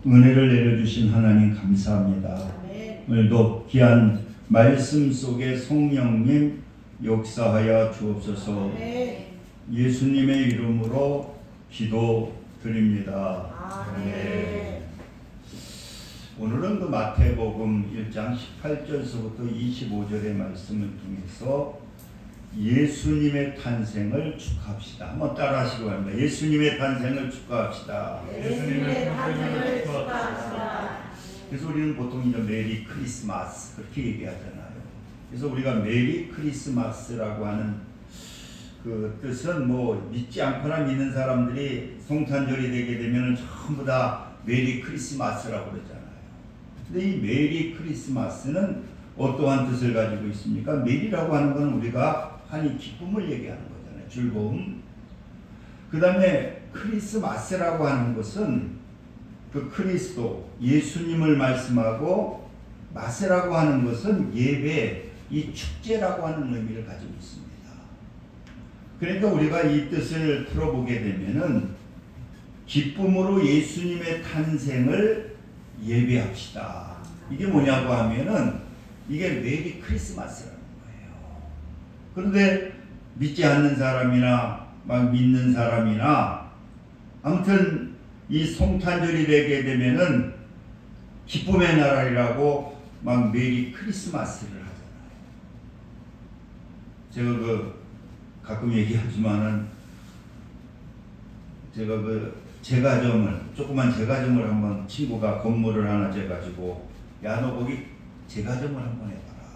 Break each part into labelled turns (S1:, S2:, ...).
S1: 은혜를 내려주신 하나님 감사합니다. 오늘도 귀한 말씀 속에 성령님 역사하여 주옵소서. 예수님의 이름으로 기도드립니다. 오늘은 그 마태복음 1장 18절서부터 25절의 말씀을 통해서 예수님의 탄생을 축하합시다. 한번 따라하시기 바랍니다. 예수님의 탄생을 축하합시다.
S2: 예수님의 탄생을 축하합시다.
S1: 그래서 우리는 보통 이제 메리 크리스마스 그렇게 얘기하잖아요. 그래서 우리가 메리 크리스마스라고 하는 그 뜻은 뭐 믿지 않거나 믿는 사람들이 성탄절이 되게 되면 전부 다 메리 크리스마스라고 그러잖아요. 근데 이 메리 크리스마스는 어떠한 뜻을 가지고 있습니까? 메리라고 하는 건 우리가 한이 기쁨을 얘기하는 거잖아요. 즐거움. 그 다음에 크리스마스라고 하는 것은 그 크리스도 예수님을 말씀하고 마스라고 하는 것은 예배, 이 축제라고 하는 의미를 가지고 있습니다. 그러니까 우리가 이 뜻을 풀어보게 되면은 기쁨으로 예수님의 탄생을 예배합시다. 이게 뭐냐고 하면은 이게 메리 크리스마스라는 거예요. 그런데 믿지 않는 사람이나 막 믿는 사람이나 아무튼 이 성탄절이 되게 되면은 기쁨의 나라라고 막 메리 크리스마스를 하잖아요. 제가 그 가끔 얘기하지만은 제가 그 조그만 제과점을 한번 친구가 건물을 하나 재가지고 야 너 거기 제과점을 한번 해봐라.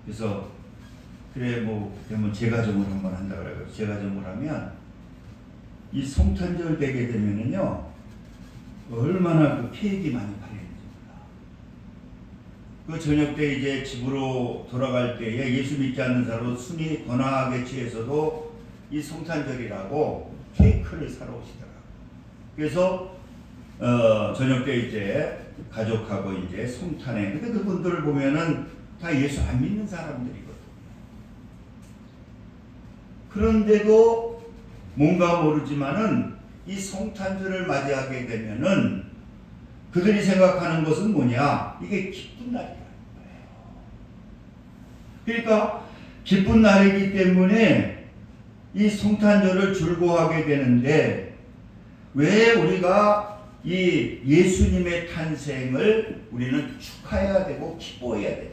S1: 그래서 그래 뭐 그러면 제과점을 한번 한다 그래요. 제과점을 하면 이 성탄절 되게 되면은요 얼마나 그 케이크 많이 팔리는지 몰라. 그 저녁 때 이제 집으로 돌아갈 때에 예수 믿지 않는 사람은 숨이 거나하게 취해서도 이 성탄절이라고 케이크를 사러 오시더라고요. 그래서 저녁 때 이제 가족하고 이제 성탄에 근데 그분들을 보면은 다 예수 안 믿는 사람들이거든요. 그런데도 뭔가 모르지만은 이 성탄절을 맞이하게 되면은 그들이 생각하는 것은 뭐냐? 이게 기쁜 날이라는 거예요. 그러니까 기쁜 날이기 때문에 이 성탄절을 즐거워하게 되는데 왜 우리가 이 예수님의 탄생을 우리는 축하해야 되고 기뻐해야 되느냐?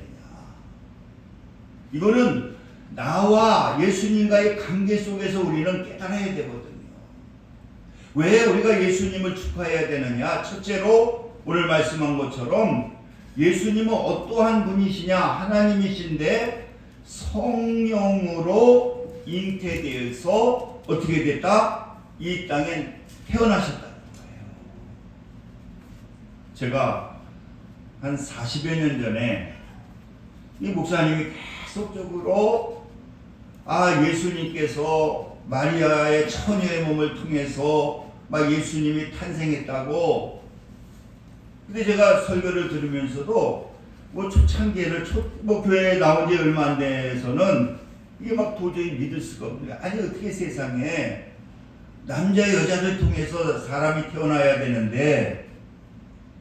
S1: 이거는 나와 예수님과의 관계 속에서 우리는 깨달아야 되거든요. 왜 우리가 예수님을 축하해야 되느냐? 첫째로 오늘 말씀한 것처럼 예수님은 어떠한 분이시냐? 하나님이신데 성령으로 잉태되어서 어떻게 됐다? 이 땅에 태어나셨다는 거예요. 제가 한 40여 년 전에 이 목사님이 계속적으로 예수님께서 마리아의 처녀의 몸을 통해서 막 예수님이 탄생했다고. 근데 제가 설교를 들으면서도 뭐 초창기에는 교회에 나온 지 얼마 안 돼서는 이게 막 도저히 믿을 수가 없는 거예요. 아니 어떻게 세상에 남자 여자를 통해서 사람이 태어나야 되는데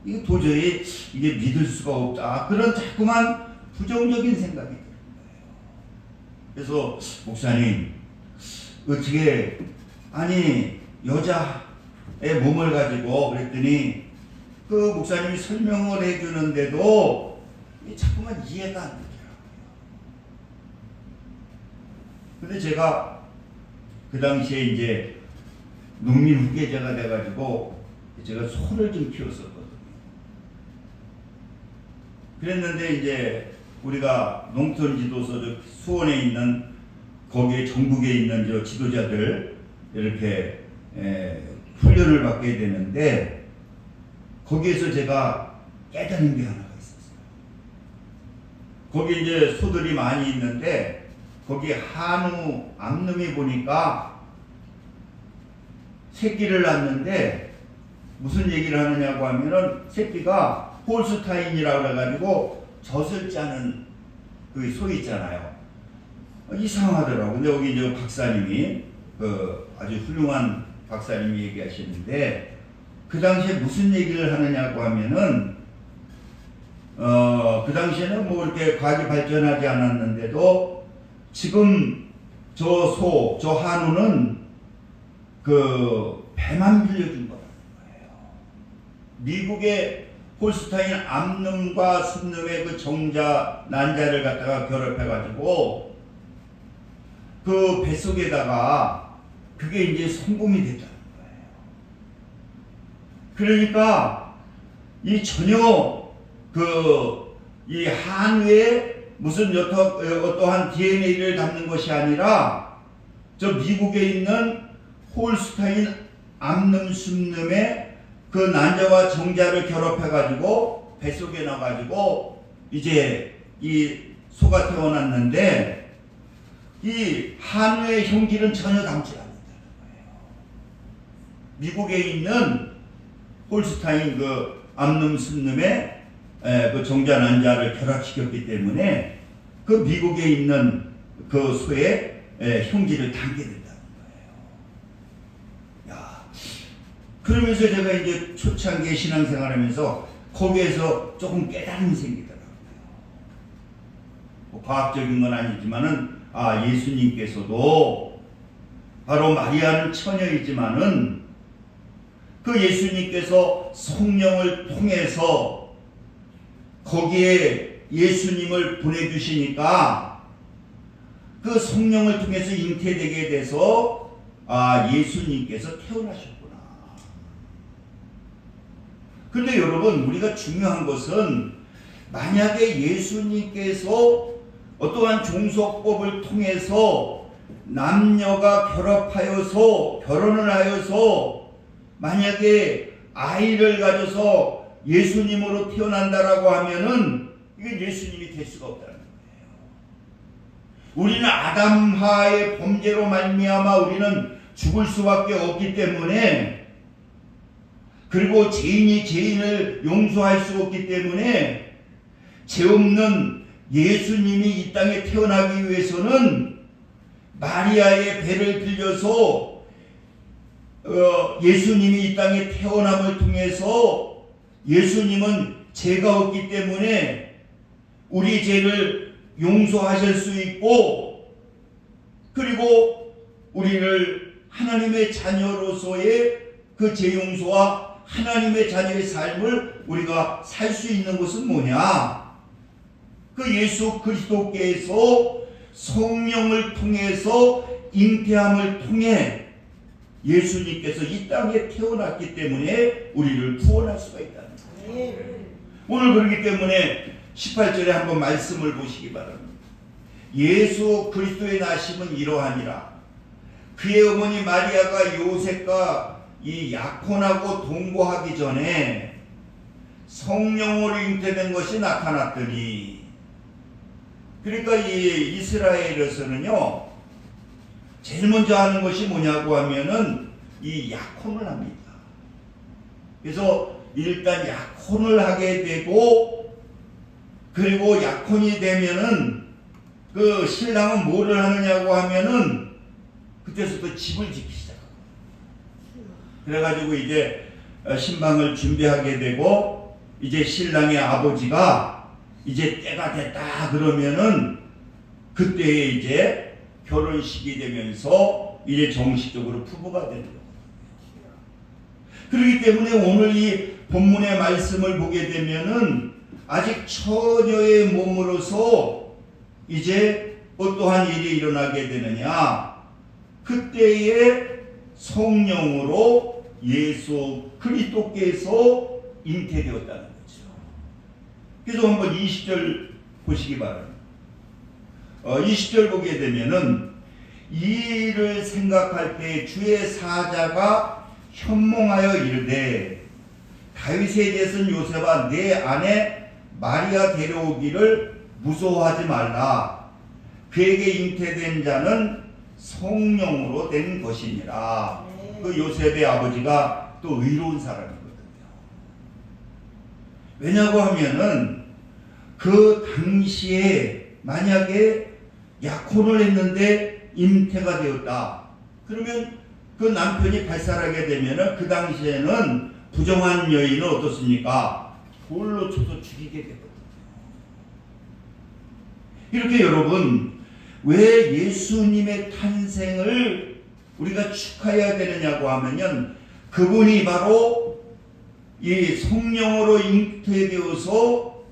S1: 이게 도저히 이게 믿을 수가 없다. 그런 자꾸만 부정적인 생각이 드는 거예요. 그래서 목사님 어떻게 아니 여자의 몸을 가지고 그랬더니 그 목사님이 설명을 해주는데도 자꾸만 이해가 안 되더라고요. 근데 제가 그 당시에 이제 농민 후계자가 돼가지고 제가 소를 좀 키웠었거든요. 그랬는데 이제 우리가 농촌 지도서 수원에 있는 거기에 전국에 있는 저 지도자들 이렇게 훈련을 받게 되는데 거기에서 제가 깨달은 게 하나가 있었어요. 거기 이제 소들이 많이 있는데 거기 한우 암놈이 보니까 새끼를 낳는데 무슨 얘기를 하느냐고 하면은 새끼가 홀스타인이라고 해가지고 젖을 짜는 그 소 있잖아요. 이상하더라고. 근데 여기 이제 박사님이 아주 훌륭한 박사님이 얘기하시는데 그 당시에 무슨 얘기를 하느냐고 하면은 그 당시에는 뭐 이렇게 과학이 발전하지 않았는데도 지금 저 한우는 그 배만 빌려준 거라는 거예요. 미국의 홀스타인 암놈과 순놈의 그 정자 난자를 갖다가 결합해가지고 그 뱃속에다가 그게 이제 성공이 됐다는 거예요. 그러니까 이 전혀 이 한우에 무슨 어떠한 DNA를 담는 것이 아니라 저 미국에 있는 홀스타인 암놈 순놈의 그 난자와 정자를 결합해가지고 뱃속에 넣어가지고 이제 이 소가 태어났는데 이 한우의 형질은 전혀 담지 않는다는 거예요. 미국에 있는 홀스타인 그 암놈 순놈의 그 정자 난자를 결합시켰기 때문에 그 미국에 있는 그 소의 형질을 담게 된다는 거예요. 야, 그러면서 제가 이제 초창기에 신앙생활하면서 거기에서 조금 깨달음이 생기더라고요. 뭐 과학적인 건 아니지만은 예수님께서도 바로 마리아는 처녀이지만은 그 예수님께서 성령을 통해서 거기에 예수님을 보내주시니까 그 성령을 통해서 잉태되게 돼서 예수님께서 태어나셨구나. 근데 여러분, 우리가 중요한 것은 만약에 예수님께서 어떠한 종속법을 통해서 남녀가 결합하여서 결혼을 하여서 만약에 아이를 가져서 예수님으로 태어난다라고 하면은 이게 예수님이 될 수가 없다는 거예요. 우리는 아담하의 범죄로 말미암아 우리는 죽을 수밖에 없기 때문에, 그리고 죄인이 죄인을 용서할 수 없기 때문에 죄 없는 예수님이 이 땅에 태어나기 위해서는 마리아의 배를 빌려서 예수님이 이 땅에 태어남을 통해서 예수님은 죄가 없기 때문에 우리 죄를 용서하실 수 있고, 그리고 우리를 하나님의 자녀로서의 그 죄 용서와 하나님의 자녀의 삶을 우리가 살 수 있는 것은 뭐냐? 그 예수 그리스도께서 성령을 통해서 잉태함을 통해 예수님께서 이 땅에 태어났기 때문에 우리를 구원할 수가 있다는 거예요. 오늘 그렇기 때문에 18절에 한번 말씀을 보시기 바랍니다. 예수 그리스도의 나심은 이러하니라. 그의 어머니 마리아가 요셉과 이 약혼하고 동거하기 전에 성령으로 잉태된 것이 나타났더니, 그러니까 이 이스라엘에서는요 제일 먼저 하는 것이 뭐냐고 하면은 이 약혼을 합니다. 그래서 일단 약혼을 하게 되고, 그리고 약혼이 되면은 그 신랑은 뭐를 하느냐고 하면은 그때서부터 집을 짓기 시작합니다. 그래가지고 이제 신방을 준비하게 되고, 이제 신랑의 아버지가 이제 때가 됐다 그러면은 그때에 이제 결혼식이 되면서 이제 정식적으로 부부가 되는 거예요. 그렇기 때문에 오늘 이 본문의 말씀을 보게 되면은 아직 처녀의 몸으로서 이제 어떠한 일이 일어나게 되느냐? 그때에 성령으로 예수 그리스도께서 잉태되었다는 거죠. 그래서 한번 20절 보시기 바랍니다. 20절 보게 되면은 이 일을 생각할 때 주의 사자가 현몽하여 이르되 다윗의 제슨 요셉아 내 아내 마리아 데려오기를 무서워하지 말라. 그에게 잉태된 자는 성령으로 된 것이니라. 그 요셉의 아버지가 또 의로운 사람이거든요. 왜냐고 하면은 그 당시에 만약에 약혼을 했는데 잉태가 되었다. 그러면 그 남편이 발살하게 되면은 그 당시에는 부정한 여인은 어떻습니까? 돌로 쳐서 죽이게 되거든요. 이렇게 여러분, 왜 예수님의 탄생을 우리가 축하해야 되느냐고 하면요, 그분이 바로 이 성령으로 잉태되어서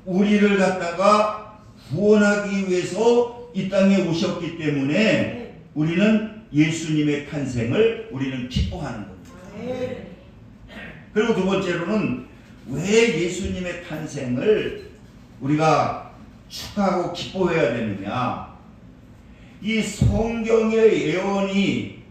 S1: 우리를 갖다가 구원하기 위해서 이 땅에 오셨기 때문에 우리는 예수님의 탄생을 우리는 기뻐하는 겁니다. 그리고 두 번째로는 왜 예수님의 탄생을 우리가 축하하고 기뻐해야 되느냐? 이 성경의 예언이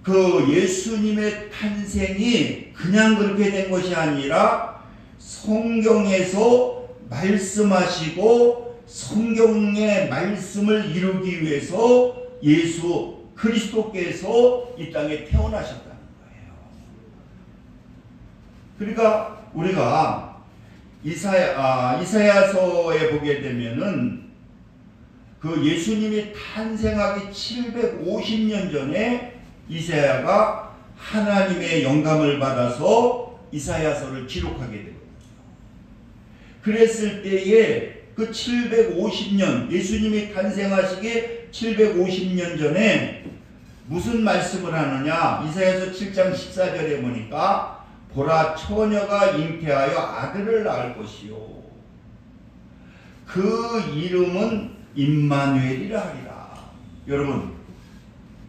S1: 그 예수님의 탄생이 그냥 그렇게 된 것이 아니라 성경에서 말씀하시고 성경의 말씀을 이루기 위해서 예수 그리스도께서 이 땅에 태어나셨다는 거예요. 그러니까 우리가 이사야서에 보게 되면은 그 예수님이 탄생하기 750년 전에 이사야가 하나님의 영감을 받아서 이사야서를 기록하게 되거든요. 그랬을 때에 그 750년, 예수님이 탄생하시기 750년 전에 무슨 말씀을 하느냐? 이사야서 7장 14절에 보니까 보라, 처녀가 잉태하여 아들을 낳을 것이요 그 이름은 임마누엘이라 하리라. 여러분,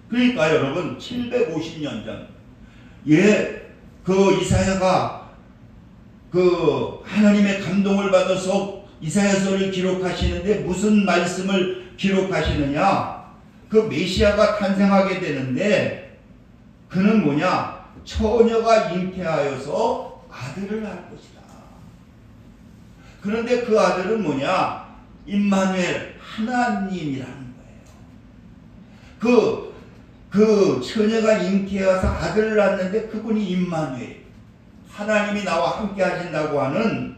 S1: 그러니까 여러분 750년 전 그 이사야가 그 하나님의 감동을 받아서 이사야서를 기록하시는데 무슨 말씀을 기록하시느냐? 그 메시아가 탄생하게 되는데 그는 뭐냐? 처녀가 잉태하여서 아들을 낳을 것이다. 그런데 그 아들은 뭐냐? 임마누엘, 하나님이라는 거예요. 그 처녀가 잉태해서 아들을 낳았는데 그분이 임마누엘, 하나님이 나와 함께 하신다고 하는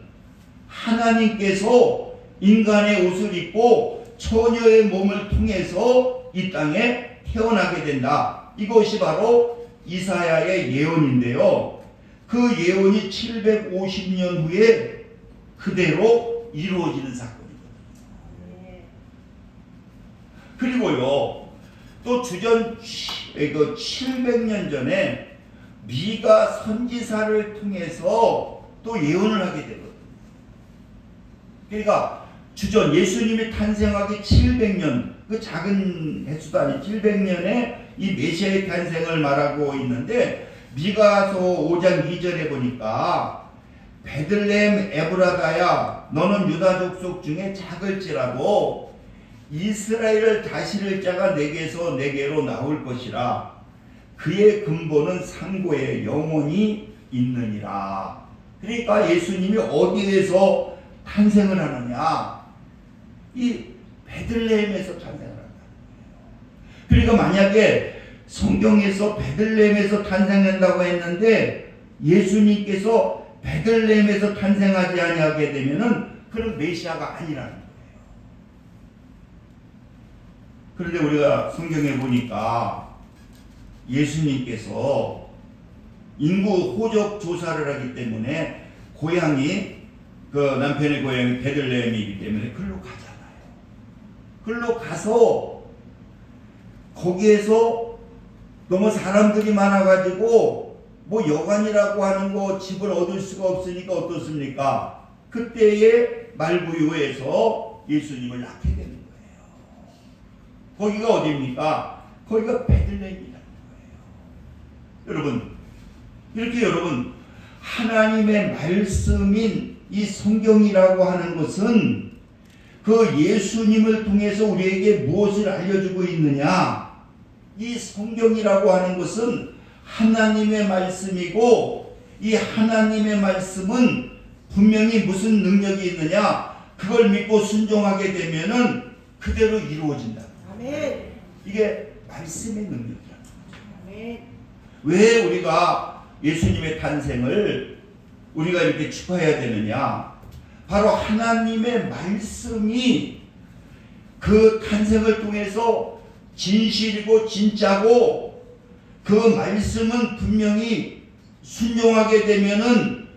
S1: 하나님께서 인간의 옷을 입고 처녀의 몸을 통해서 이 땅에 태어나게 된다. 이것이 바로 이사야의 예언인데요. 그 예언이 750년 후에 그대로 이루어지는 사건입니다. 그리고요, 또 주전 700년 전에 미가 선지사를 통해서 또 예언을 하게 되거든요. 그러니까 주전 예수님이 탄생하기 700년, 그 작은 횟수도 아니 700년에 이 메시아의 탄생을 말하고 있는데 미가서 5장 2절에 보니까 베들레헴 에브라다야 너는 유다 족속 중에 작을지라도 이스라엘을 다스릴 자가 내게서 내게로 나올 것이라. 그의 근본은 상고에 영원히 있느니라. 그러니까 예수님이 어디에서 탄생을 하느냐? 이 베들레헴에서 탄생을 한다. 그러니까 만약에 성경에서 베들레헴에서 탄생한다고 했는데 예수님께서 베들레헴에서 탄생하지 아니하게 되면은 그런 메시아가 아니라는 거예요. 그런데 우리가 성경에 보니까 예수님께서 인구 호적 조사를 하기 때문에 고향이 그 남편의 고향이 베들레헴이기 때문에 글로 가잖아요. 글로 가서 거기에서 너무 사람들이 많아가지고 뭐 여관이라고 하는 거 집을 얻을 수가 없으니까 어떻습니까? 그때의 말부유에서 예수님을 낳게 되는 거예요. 거기가 어디입니까? 거기가 베들레헴이라는 거예요. 여러분, 이렇게 여러분 하나님의 말씀인 이 성경이라고 하는 것은 그 예수님을 통해서 우리에게 무엇을 알려주고 있느냐? 이 성경이라고 하는 것은 하나님의 말씀이고 이 하나님의 말씀은 분명히 무슨 능력이 있느냐? 그걸 믿고 순종하게 되면은 그대로 이루어진다. 아멘. 이게 말씀의 능력이라는 거죠. 아멘. 왜 우리가 예수님의 탄생을 우리가 이렇게 축하해야 되느냐? 바로 하나님의 말씀이 그 탄생을 통해서 진실이고 진짜고 그 말씀은 분명히 순종하게 되면은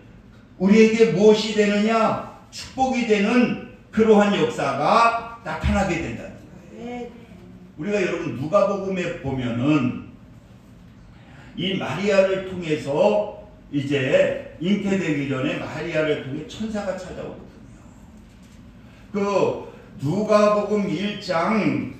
S1: 우리에게 무엇이 되느냐? 축복이 되는 그러한 역사가 나타나게 된다는 거예요. 우리가 여러분 누가복음에 보면은 이 마리아를 통해서 이제 잉태되기 전에 마리아를 통해 천사가 찾아오거든요. 그 누가복음 1장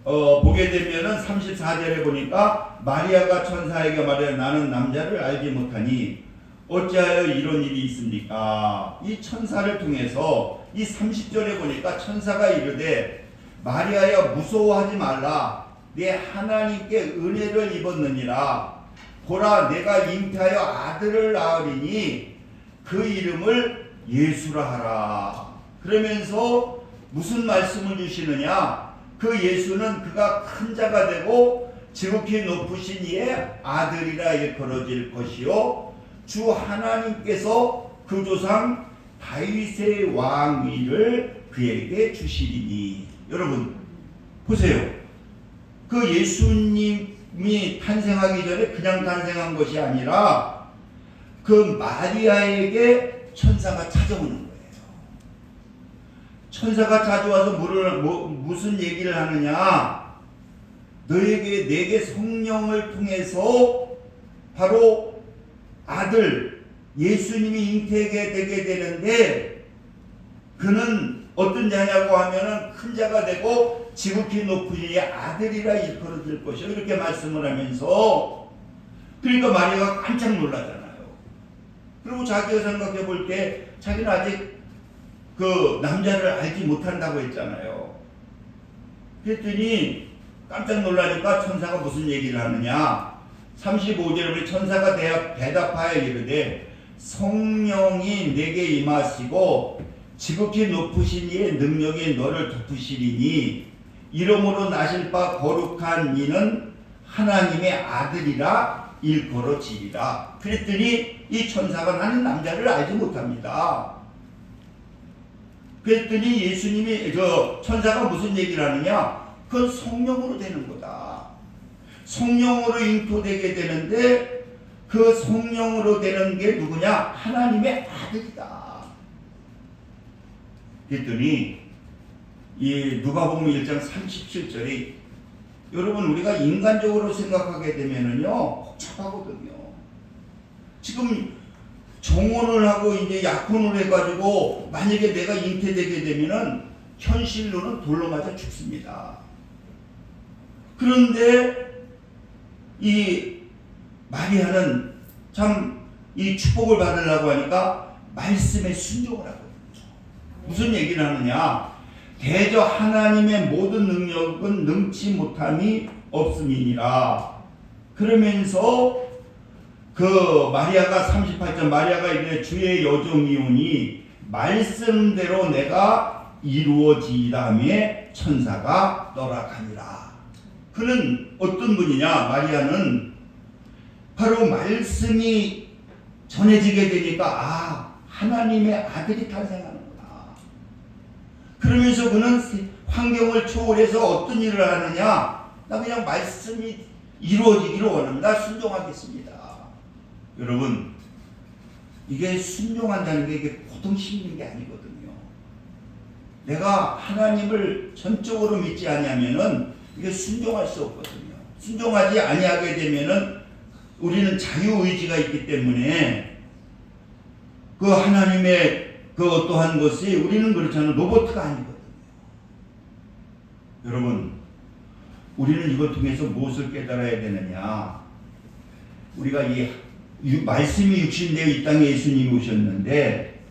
S1: 보게 되면은 34절에 보니까 마리아가 천사에게 말해 나는 남자를 알지 못하니 어찌하여 이런 일이 있습니까? 이 천사를 통해서 이 30절에 보니까 천사가 이르되 마리아여 무서워하지 말라 내 하나님께 은혜를 입었느니라 보라 내가 잉태하여 아들을 낳으리니 그 이름을 예수라 하라. 그러면서 무슨 말씀을 주시느냐? 그 예수는 그가 큰 자가 되고 지극히 높으신 이의 아들이라 일컬어질 것이요 주 하나님께서 그 조상 다윗의 왕위를 그에게 주시리니. 여러분 보세요. 그 예수님이 탄생하기 전에 그냥 탄생한 것이 아니라 그 마리아에게 천사가 찾아오는 거예요. 천사가 찾아와서 무슨 얘기를 하느냐? 내게 성령을 통해서 바로 아들 예수님이 잉태하게 되게 되는데 그는 어떤 자냐고 하면은 큰 자가 되고 지극히 높은 이의 아들이라 일컬어질 것이요 이렇게 말씀을 하면서 그러니까 마리아가 깜짝 놀라잖아요. 그리고 자기가 생각해 볼 때 자기는 아직 그 남자를 알지 못한다고 했잖아요. 그랬더니 깜짝 놀라니까 천사가 무슨 얘기를 하느냐? 35절에 우리 천사가 대답하여 이르되 성령이 내게 임하시고 지극히 높으신 이의 능력이 너를 덮으시리니 이름으로 나실 바 거룩한 이는 하나님의 아들이라 일컬어지리라. 그랬더니 이 천사가 나는 남자를 알지 못합니다. 그랬더니 예수님이 천사가 무슨 얘기를 하느냐? 그건 성령으로 되는 거다. 성령으로 잉태되게 되는데 그 성령으로 되는 게 누구냐? 하나님의 아들이다. 그랬더니 이 누가복음 1장 37절이 여러분 우리가 인간적으로 생각하게 되면은요 복잡하거든요. 지금 정혼을 하고 이제 약혼을 해가지고 만약에 내가 잉태되게 되면은 현실로는 돌로 맞아 죽습니다. 그런데 이 마리아는 참 이 축복을 받으려고 하니까 말씀에 순종을 하거든요. 무슨 얘기를 하느냐? 대저 하나님의 모든 능력은 능치 못함이 없음이니라. 그러면서 그 마리아가 38절 마리아가 이르되 주의 여종이오니 말씀대로 내가 이루어지다며 천사가 떠나가니라. 그는 어떤 분이냐? 마리아는 바로 말씀이 전해지게 되니까 하나님의 아들이 탄생하는구나. 그러면서 그는 환경을 초월해서 어떤 일을 하느냐? 나 그냥 말씀이 이루어지기를 원합니다. 순종하겠습니다. 여러분 이게 순종한다는 게 이게 보통 쉬운 게 아니거든요. 내가 하나님을 전적으로 믿지 아니하면은 이게 순종할 수 없거든요. 순종하지 아니하게 되면은 우리는 자유의지가 있기 때문에 그 하나님의 그 어떠한 것이 우리는 그렇잖아요. 로봇가 아니거든요. 여러분 우리는 이걸 통해서 무엇을 깨달아야 되느냐? 우리가 이 말씀이 육신되어 이 땅에 예수님이 오셨는데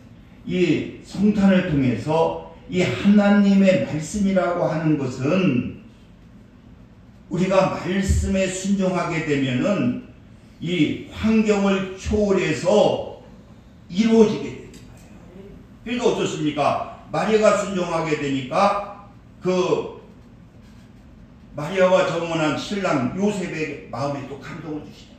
S1: 이 성탄을 통해서 이 하나님의 말씀이라고 하는 것은 우리가 말씀에 순종하게 되면은 이 환경을 초월해서 이루어지게 되는 거예요. 그러니까 어떻습니까? 마리아가 순종하게 되니까 그 마리아와 정혼한 신랑 요셉의 마음에 또 감동을 주시잖아요.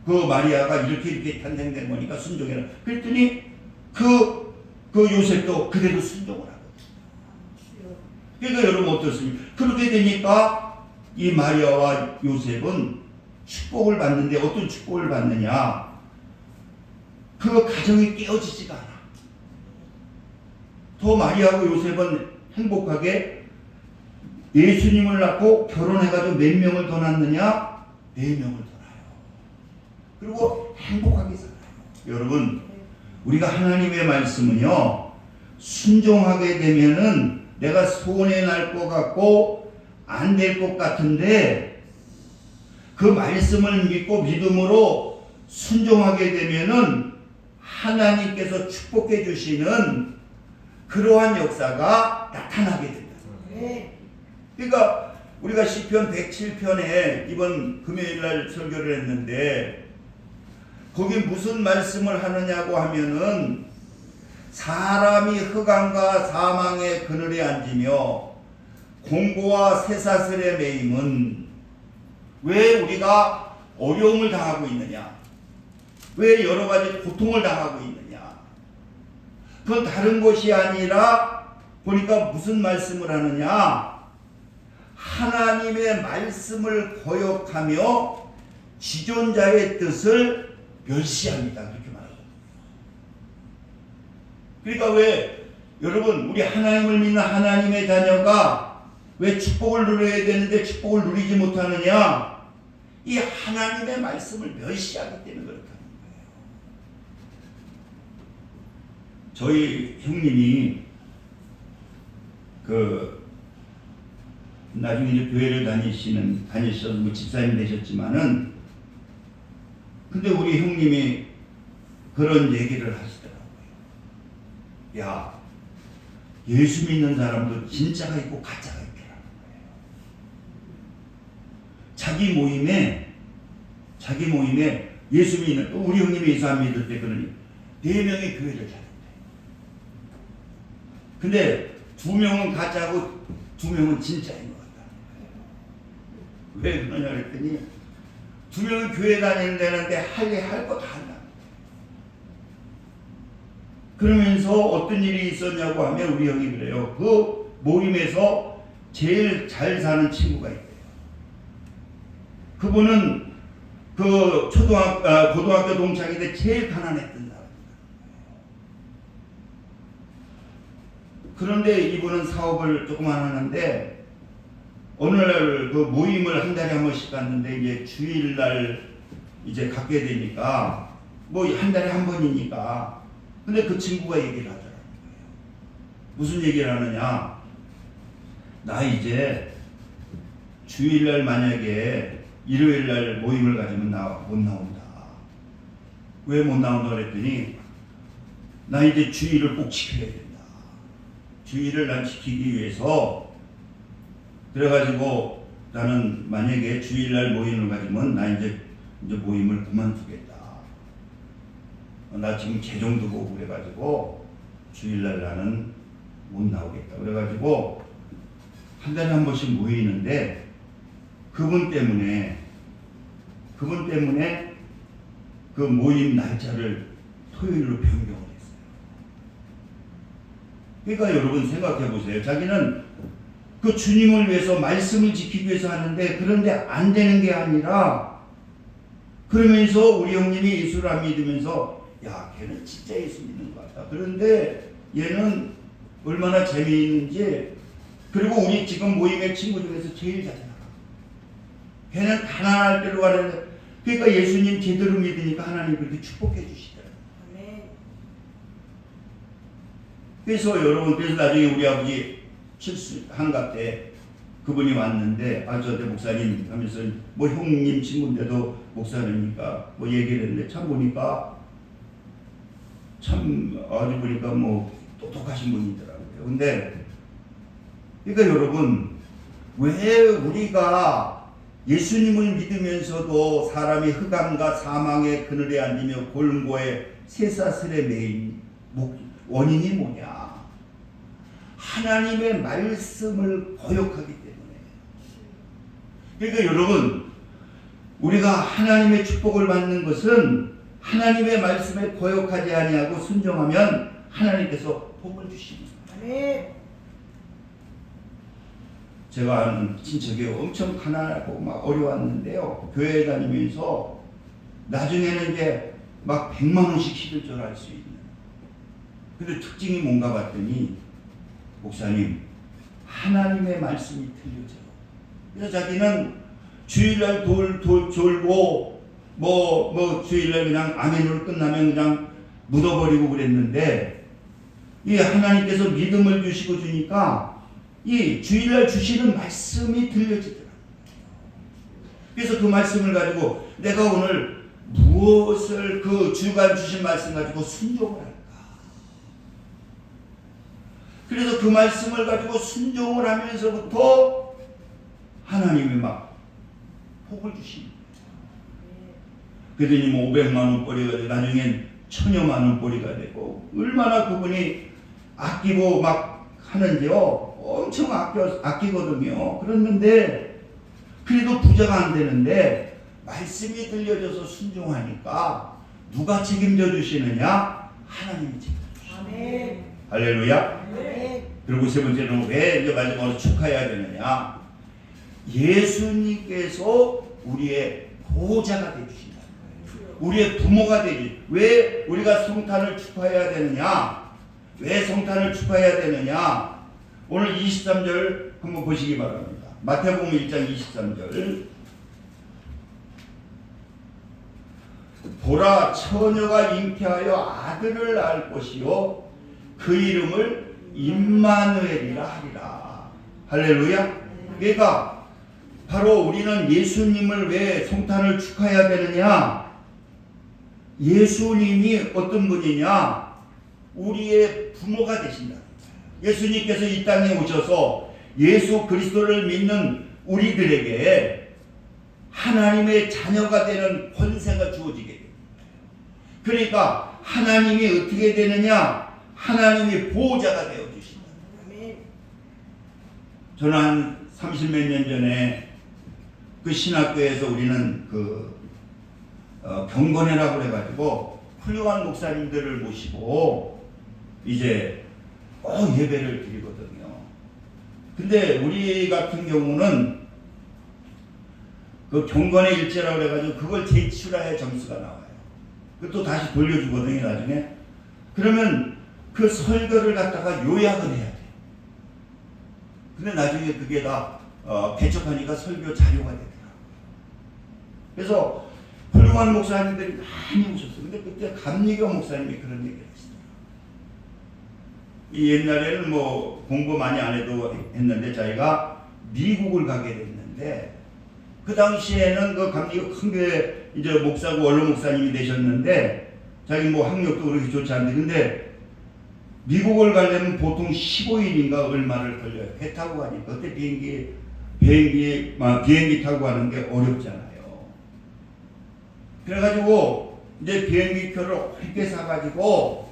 S1: 그 마리아가 이렇게 탄생된 거니까 순종해라. 그랬더니 그 요셉도 그대로 순종을 하거든요. 그러니까 여러분 어떻습니까? 그렇게 되니까 이 마리아와 요셉은 축복을 받는데 어떤 축복을 받느냐? 그 가정이 깨어지지가 않아. 더 마리아하고 요셉은 행복하게 예수님을 낳고 결혼해가지고 몇 명을 더 낳느냐? 4명을 더 낳아요. 그리고 행복하게 살아요. 여러분, 우리가 하나님의 말씀은요, 순종하게 되면은 내가 손해 날 것 같고 안 될 것 같은데 그 말씀을 믿고 믿음으로 순종하게 되면은 하나님께서 축복해 주시는 그러한 역사가 나타나게 된다. 그러니까 우리가 시편 107편에 이번 금요일 날 설교를 했는데 거기 무슨 말씀을 하느냐고 하면은 사람이 흑암과 사망의 그늘에 앉으며 공고와 쇠사슬에 매임은 왜 우리가 어려움을 당하고 있느냐? 왜 여러 가지 고통을 당하고 있느냐? 그건 다른 것이 아니라 보니까 무슨 말씀을 하느냐? 하나님의 말씀을 거역하며 지존자의 뜻을 멸시합니다. 그렇게 말하죠. 그러니까 왜 여러분 우리 하나님을 믿는 하나님의 자녀가 왜 축복을 누려야 되는데 축복을 누리지 못하느냐? 이 하나님의 말씀을 멸시하기 때문에 그렇다는 거예요. 저희 형님이 나중에 이제 교회를 다니셔서 뭐 집사님 되셨지만은 근데 우리 형님이 그런 얘기를 하시더라고요. 야, 예수 믿는 사람도 진짜가 있고 가짜가 있더라는 거예요. 자기 모임에 예수 믿는 우리 형님이 예수 안 믿을 때 그러니 4명이 교회를 다녔대. 근데 2명은 가짜고 2명은 진짜인 것 같다는 거예요. 왜 그러냐 그랬더니 2명은 교회 다니는데 할 거 다 한다. 그러면서 어떤 일이 있었냐고 하면 우리 형이 그래요. 그 모임에서 제일 잘 사는 친구가 있대요. 그분은 그 고등학교 동창인데 제일 가난했던 사람입니다. 그런데 이분은 사업을 조금만 하는데 어느 날 그 모임을 한 달에 한 번씩 갔는데 이제 주일날 이제 갖게 되니까 뭐 한 달에 한 번이니까 근데 그 친구가 얘기를 하더라고요. 무슨 얘기를 하느냐? 나 이제 주일날 만약에 일요일날 모임을 가지면 나 못 나온다. 왜 못 나온다 그랬더니 나 이제 주일을 꼭 지켜야 된다. 주일을 난 지키기 위해서 그래가지고 나는 만약에 주일날 모임을 가지면 나 이제 모임을 그만두겠다. 나 지금 재정도 보고 그래가지고 주일날 나는 못 나오겠다. 그래가지고 한 달에 한 번씩 모이는데 그분 때문에 그 모임 날짜를 토요일로 변경을 했어요. 그러니까 여러분 생각해 보세요. 자기는 그 주님을 위해서 말씀을 지키기 위해서 하는데 그런데 안 되는 게 아니라 그러면서 우리 형님이 예수를 안 믿으면서 야, 걔는 진짜 예수 믿는 것 같다. 그런데 얘는 얼마나 재미있는지 그리고 우리 지금 모임의 친구 중에서 제일 잘 나가. 걔는 가난할 때로 가는데 그러니까 예수님 제대로 믿으니까 하나님 그렇게 축복해 주시더라고요. 그래서 여러분 그래서 나중에 우리 아버지 한갑 때 그분이 왔는데 저한테 목사님 하면서 뭐 형님 친구인데도 목사님이니까 뭐 얘기를 했는데 참 보니까 참 아주 보니까 뭐 똑똑하신 분이더라고요. 근데 그러니까 여러분 왜 우리가 예수님을 믿으면서도 사람이 흑암과 사망의 그늘에 앉으며 골고에 쇠사슬에 매인 원인이 뭐냐? 하나님의 말씀을 거역하기 때문에. 그러니까 여러분 우리가 하나님의 축복을 받는 것은 하나님의 말씀에 거역하지 아니하고 순종하면 하나님께서 복을 주십니다. 제가 아는 친척이 엄청 가난하고 막 어려웠는데요. 교회 다니면서 나중에는 이제 막 100만 원씩 시들 줄 알 수 있는. 근데 특징이 뭔가 봤더니 목사님 하나님의 말씀이 들려져요. 그래서 자기는 주일날 돌 졸고 뭐 주일날 그냥 아멘으로 끝나면 그냥 묻어버리고 그랬는데 이 하나님께서 믿음을 주시고 주니까 이 주일날 주시는 말씀이 들려지더라고요. 그래서 그 말씀을 가지고 내가 오늘 무엇을 그 주가 주신 말씀 가지고 순종을 할까? 그래서 그 말씀을 가지고 순종을 하면서부터 하나님이 막 복을 주십니다. 그러더니 뭐 500만 원벌이가 되고 나중엔 1000여만 원벌이가 되고 얼마나 그분이 아끼고 막 하는데요. 엄청 아끼거든요. 그랬는데 그래도 부자가 안 되는데 말씀이 들려져서 순종하니까 누가 책임져 주시느냐? 하나님이 책임져 주시느냐. 할렐루야. 그리고 세 번째는 왜 이제 마지막으로 축하해야 되느냐? 예수님께서 우리의 보호자가 되주신다. 우리의 부모가 되지. 왜 우리가 성탄을 축하해야 되느냐? 왜 성탄을 축하해야 되느냐? 오늘 23절 한번 보시기 바랍니다. 마태복음 1장 23절. 보라, 처녀가 잉태하여 아들을 낳을 것이요 그 이름을 임마누엘이라 하리라. 할렐루야. 그러니까 바로 우리는 예수님을 왜 성탄을 축하해야 되느냐? 예수님이 어떤 분이냐? 우리의 부모가 되신다. 예수님께서 이 땅에 오셔서 예수 그리스도를 믿는 우리들에게 하나님의 자녀가 되는 권세가 주어지게 됩니다. 그러니까 하나님이 어떻게 되느냐? 하나님이 보호자가 되어주신다. 저는 한 30몇 년 전에 그 신학교에서 우리는 경건회라고 해가지고 훌륭한 목사님들을 모시고 이제 예배를 드리거든요. 근데 우리 같은 경우는 그 경건의 일제라고 해가지고 그걸 제출해야 점수가 나와요. 그것도 다시 돌려주거든요, 나중에. 그러면 그 설교를 갖다가 요약을 해야 돼. 근데 나중에 그게 다 개척하니까 설교 자료가 되더라고요. 그래서 훌륭한 목사님들이 많이 오셨어요. 근데 그때 감리교 목사님이 그런 얘기를 했어요. 이 옛날에는 뭐 공부 많이 안 해도 했는데 자기가 미국을 가게 됐는데 그 당시에는 그 감리교 큰 교회 이제 목사고 원로 목사님이 되셨는데 자기 뭐 학력도 그렇게 좋지 않은데 근데 미국을 가려면 보통 15일인가 얼마를 걸려요. 배 타고 가니까 그때 비행기 타고 가는 게 어렵잖아요. 그래가지고 이제 비행기표를 쉽게 사가지고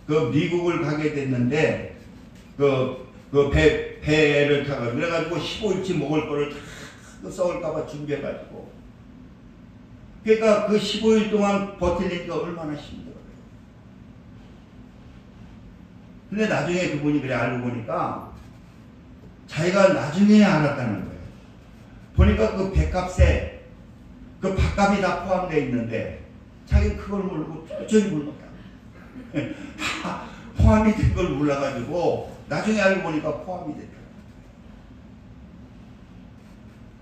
S1: 그 미국을 가게 됐는데 배를 타가 그래가지고 15일치 먹을 거를 다 썩을까봐 준비해가지고 그러니까 그 15일 동안 버티니까 얼마나 힘들어요. 근데 나중에 그분이 그래 알고 보니까 자기가 나중에 알았다는 거예요. 보니까 그 배값에 그 밥값이 다 포함되어 있는데 자기는 그걸 모르고 저기 모르고 다 포함이 된 걸 몰라가지고 나중에 알고 보니까 포함이 됐더라고요.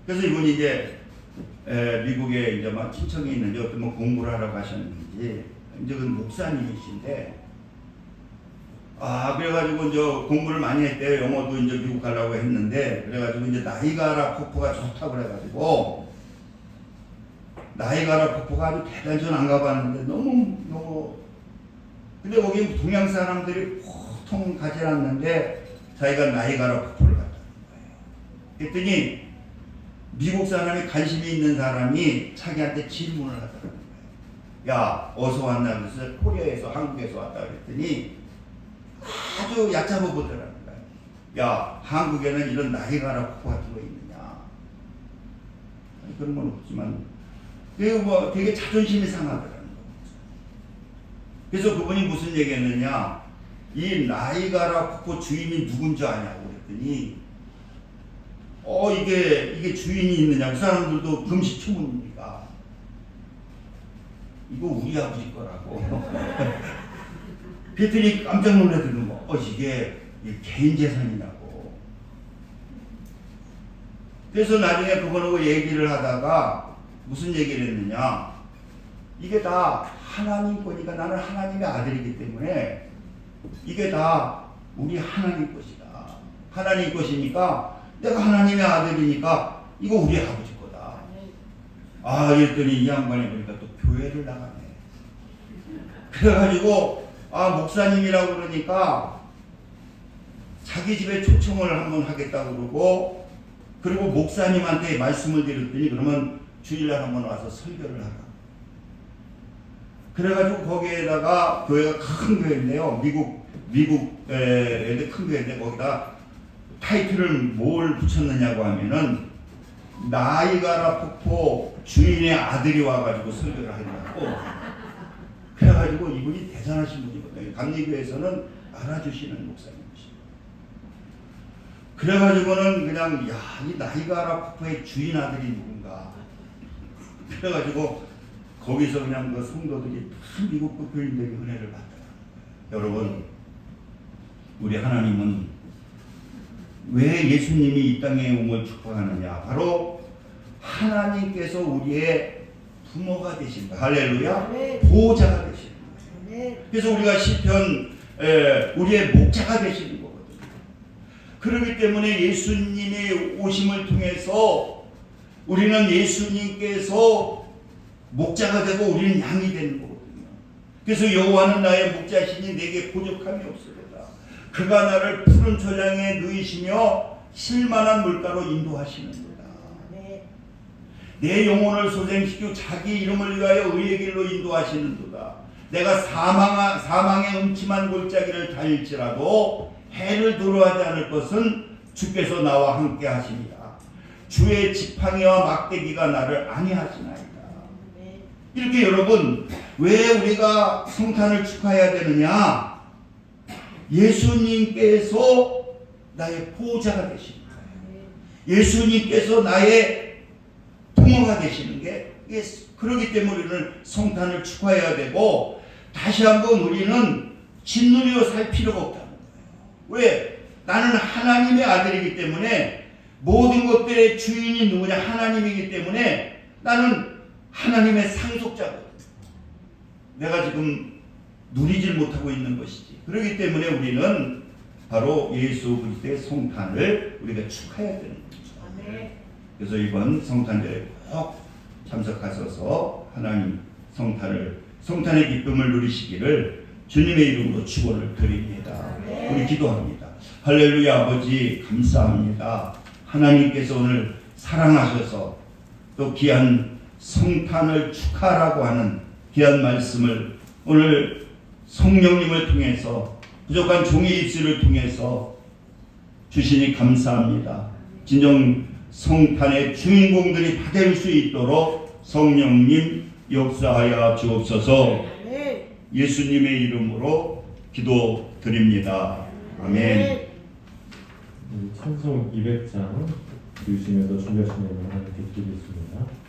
S1: 그래서 이분이 이제 미국에 이제 막 친척이 있는데 어떤 뭐 공부를 하러 가셨는지 이제 그 목사님이신데 그래가지고 이제 공부를 많이 했대요. 영어도 이제 미국 가려고 했는데 그래가지고 이제 나이가라 폭포가 좋다고 그래가지고 나이가라 폭포가 아주 대단히 전 안 가봤는데 너무 근데 거기 동양 사람들이 보통 가지 않는데 자기가 나이가라 폭포를 갔다는 거예요. 그랬더니 미국 사람이 관심이 있는 사람이 자기한테 질문을 하더라는 거예요. 야 어디서 왔나 그래서 코리아에서 한국에서 왔다 그랬더니 아주 얕잡아 보더라는 거예요. 야 한국에는 이런 나이가라 폭포가 들어있느냐. 그런 건 없지만 그리고 뭐 되게 자존심이 상하더라는 거예요. 그래서 그분이 무슨 얘기했느냐. 이 나이가라 폭포 주인이 누군지 아냐고 그랬더니 이게 주인이 있느냐. 그 사람들도 금시초문입니다. 이거 우리 아버지 거라고. 그랬더니 깜짝 놀라더니 이게 개인 재산이냐고. 그래서 나중에 그분하고 얘기를 하다가 무슨 얘기를 했느냐. 이게 다 하나님 거니까 나는 하나님의 아들이기 때문에 이게 다 우리 하나님 것이다. 하나님 것이니까 내가 하나님의 아들이니까 이거 우리 아버지 거다. 이랬더니 이 양반이 보니까 또 교회를 나가네. 그래가지고 목사님이라고 그러니까 자기 집에 초청을 한번 하겠다고 그러고, 그리고 목사님한테 말씀을 드렸더니 그러면 주일날 한번 와서 설교를 하라. 그래가지고 거기에다가 교회가 큰 교회인데요. 미국에 큰 교회인데 거기다 타이틀을 뭘 붙였느냐고 하면은 나이가라 폭포 주인의 아들이 와가지고 설교를 하더라고. 그래가지고 이분이 대단하신 분이거든요. 감리교에서는 알아주시는 목사님이시죠. 그래가지고는 그냥 이 나이가라 폭포의 주인 아들이 누군가. 그래가지고 거기서 그냥 그 성도들이 다 미국 교인들이 은혜를 받더라. 여러분, 우리 하나님은 왜 예수님이 이 땅에 옴을 축복하느냐? 바로 하나님께서 우리의 부모가 되신 거예요. 할렐루야. 보호자가 되시는 거예요. 그래서 우리가 시편 우리의 목자가 되시는 거거든요. 그렇기 때문에 예수님의 오심을 통해서 우리는 예수님께서 목자가 되고 우리는 양이 되는 거거든요. 그래서 여호와는 나의 목자시니 내게 부족함이 없으리라. 그가 나를 푸른 초장에 누이시며 쉴만한 물가로 인도하시는도다. 내 영혼을 소생시키고 자기 이름을 위하여 의의 길로 인도하시는도다. 내가 사망의 음침한 골짜기를 다닐지라도 해를 두려워하지 않을 것은 주께서 나와 함께 하시니라. 주의 지팡이와 막대기가 나를 안위하시나이다. 이렇게 여러분, 왜 우리가 성탄을 축하해야 되느냐? 예수님께서 나의 보호자가 되시는 거예요. 예수님께서 나의 부모가 되시는 게, 그렇기 때문에 우리는 성탄을 축하해야 되고, 다시 한번 우리는 짓누리고 살 필요가 없다는 거예요. 왜? 나는 하나님의 아들이기 때문에 모든 것들의 주인이 누구냐? 하나님이기 때문에 나는 하나님의 상속자거든. 내가 지금 누리질 못하고 있는 것이지. 그렇기 때문에 우리는 바로 예수 그리스도의 성탄을 우리가 축하해야 되는 거죠. 그래서 이번 성탄절에 꼭 참석하셔서 하나님 성탄의 기쁨을 누리시기를 주님의 이름으로 축원을 드립니다. 우리 기도합니다. 할렐루야. 아버지 감사합니다. 하나님께서 오늘 사랑하셔서 또 귀한 성탄을 축하라고 하는 귀한 말씀을 오늘 성령님을 통해서 부족한 종의 입술을 통해서 주시니 감사합니다. 진정 성탄의 주인공들이 다 될 수 있도록 성령님 역사하여 주옵소서. 예수님의 이름으로 기도드립니다. 아멘.
S2: 찬송 200장 들으시면서 준비하시는 내용을 하나 드리겠습니다.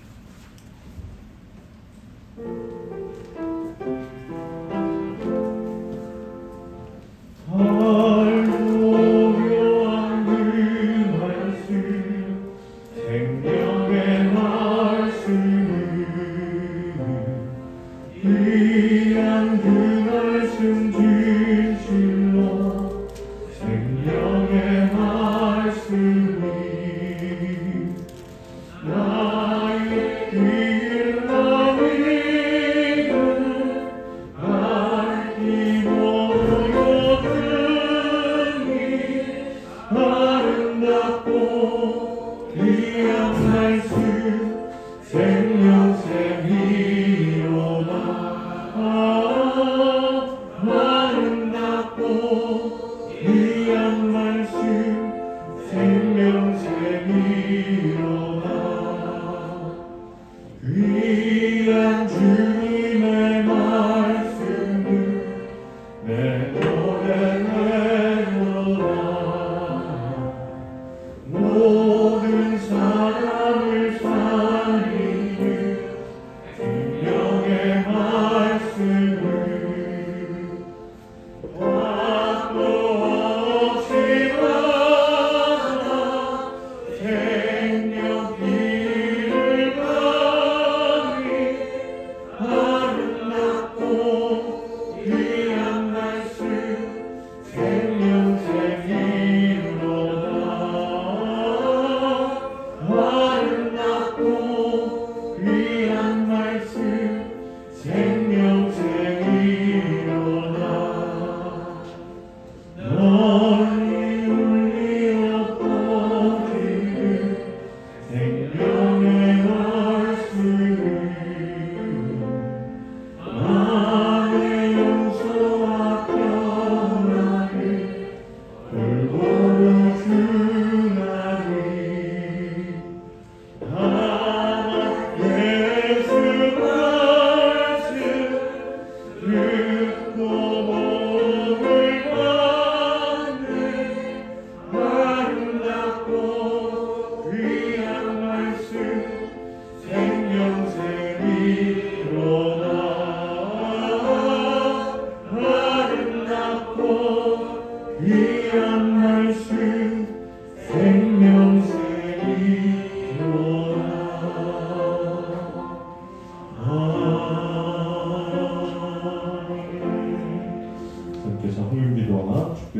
S3: 모든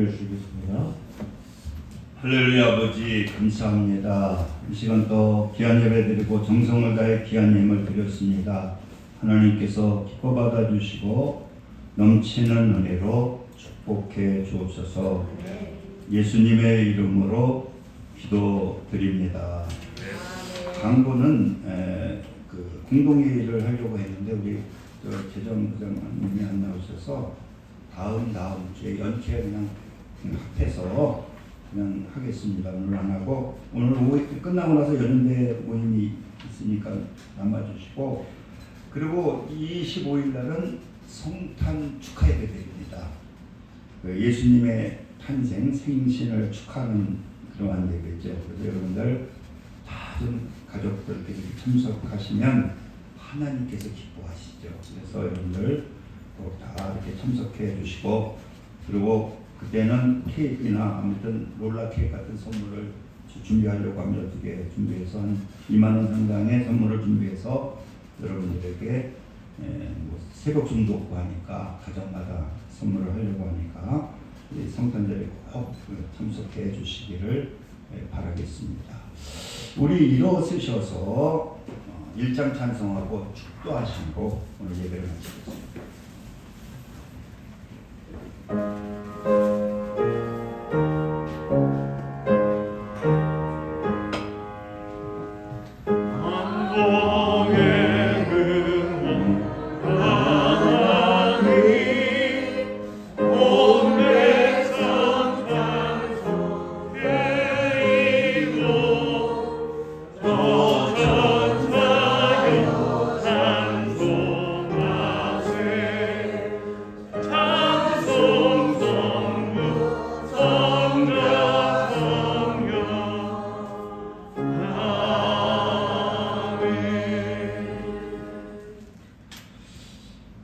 S2: 기도해 주시겠습니다.
S1: 할렐루야. 아버지 감사합니다. 이 시간 또 귀한 예배 드리고 정성을 다해 귀한 예물 드렸습니다. 하나님께서 기뻐 받아 주시고 넘치는 은혜로 축복해 주옵소서. 예수님의 이름으로 기도드립니다. 강구는 그 공동회의를 하려고 했는데 우리 재정부장님이 안 나오셔서 다음 주에 연초에 그냥 합해서 그냥 하겠습니다. 오늘 안 하고 오늘 오후 끝나고 나서 연대 모임이 있으니까 남아주시고, 그리고 25일 날은 성탄 축하 예배입니다. 예수님의 탄생 생신을 축하하는 그러한 예배죠. 그래서 여러분들 다 좀 가족들끼리 참석하시면 하나님께서 기뻐하시죠. 그래서 여러분들 꼭 다 이렇게 참석해 주시고, 그리고 그때는 케이크나 아무튼 롤라 케이크 같은 선물을 준비하려고 합니다. 2개 준비해서 한 2만 원 상당의 선물을 준비해서 여러분들에게 뭐 새벽 좀도 없고 하니까 가정마다 선물을 하려고 하니까 성탄절에 꼭 참석해 주시기를 바라겠습니다. 우리 일어서셔서 일장 찬송하고 축도하시고 오늘 예배를 마치겠습니다.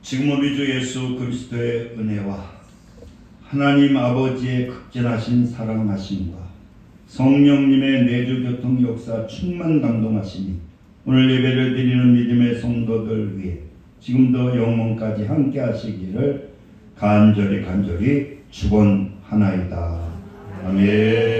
S1: 지금 우리 주 예수 그리스도의 은혜와 하나님 아버지의 극진하신 사랑하심과 성령님의 내주 교통 역사 충만 감동하심이 오늘 예배를 드리는 믿음의 성도들 위해 지금도 영원까지 함께 하시기를 간절히 축원하나이다. 아멘.